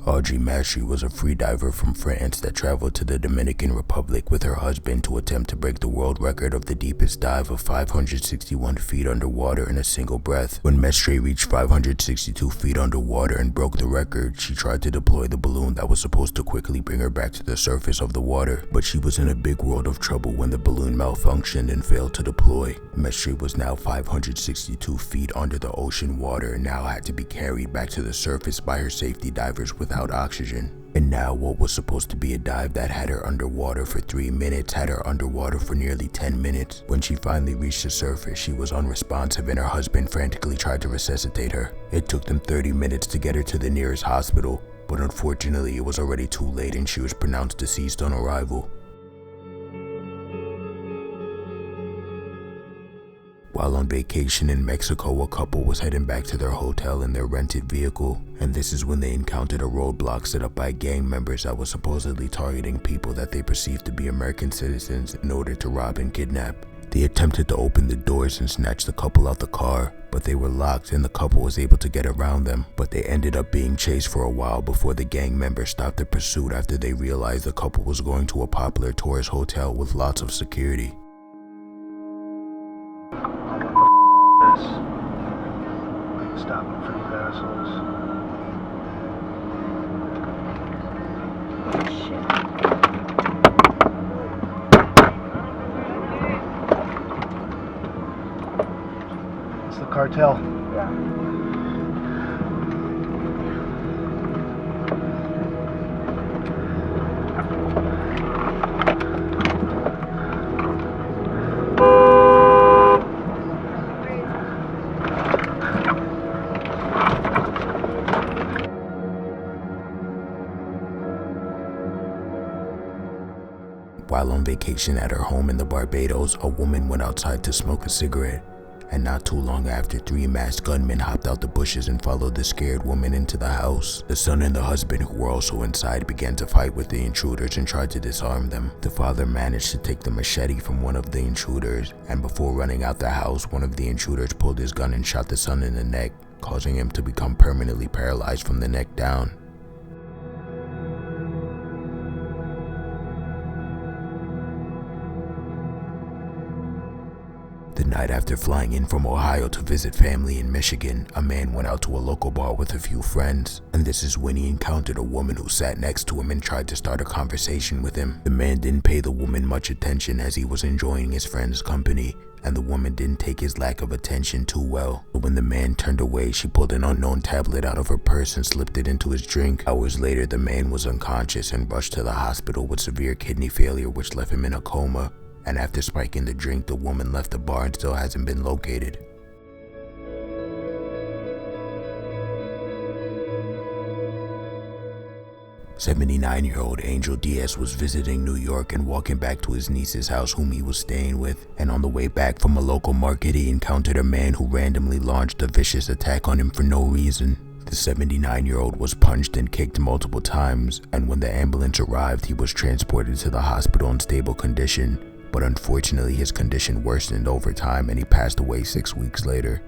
Audrey Mastry was a freediver from France that traveled to the Dominican Republic with her husband to attempt to break the world record of the deepest dive of 561 feet underwater in a single breath. When Mastry reached 562 feet underwater and broke the record, she tried to deploy the balloon that was supposed to quickly bring her back to the surface of the water, but she was in a big world of trouble when the balloon malfunctioned and failed to deploy. Mastry was now 562 feet under the ocean water and now had to be carried back to the surface by her safety divers without oxygen. And now what was supposed to be a dive that had her underwater for 3 minutes had her underwater for nearly 10 minutes. When she finally reached the surface, she was unresponsive and her husband frantically tried to resuscitate her. It took them 30 minutes to get her to the nearest hospital, but unfortunately it was already too late and she was pronounced deceased on arrival. While on vacation in Mexico, a couple was heading back to their hotel in their rented vehicle, and this is when they encountered a roadblock set up by gang members that was supposedly targeting people that they perceived to be American citizens in order to rob and kidnap. They attempted to open the doors and snatch the couple out the car, but they were locked and the couple was able to get around them, but they ended up being chased for a while before the gang members stopped the pursuit after they realized the couple was going to a popular tourist hotel with lots of security. Stopping for these assholes. Oh, shit. It's the cartel. Yeah. While on vacation at her home in the Barbados, a woman went outside to smoke a cigarette, and not too long after, 3 masked gunmen hopped out the bushes and followed the scared woman into the house. The son and the husband, who were also inside, began to fight with the intruders and tried to disarm them. The father managed to take the machete from one of the intruders, and before running out the house, one of the intruders pulled his gun and shot the son in the neck, causing him to become permanently paralyzed from the neck down. The night after flying in from Ohio to visit family in Michigan, a man went out to a local bar with a few friends, and this is when he encountered a woman who sat next to him and tried to start a conversation with him. The man didn't pay the woman much attention as he was enjoying his friend's company, and the woman didn't take his lack of attention too well. But when the man turned away, she pulled an unknown tablet out of her purse and slipped it into his drink. Hours later, the man was unconscious and rushed to the hospital with severe kidney failure, which left him in a coma. And after spiking the drink, the woman left the bar and still hasn't been located. "79-year-old Angel Diaz was visiting New York and walking back to his niece's house whom he was staying with, and on the way back from a local market he encountered a man who randomly launched a vicious attack on him for no reason. The 79-year-old was punched and kicked multiple times, and when the ambulance arrived he was transported to the hospital in stable condition. But unfortunately his condition worsened over time and he passed away 6 weeks later.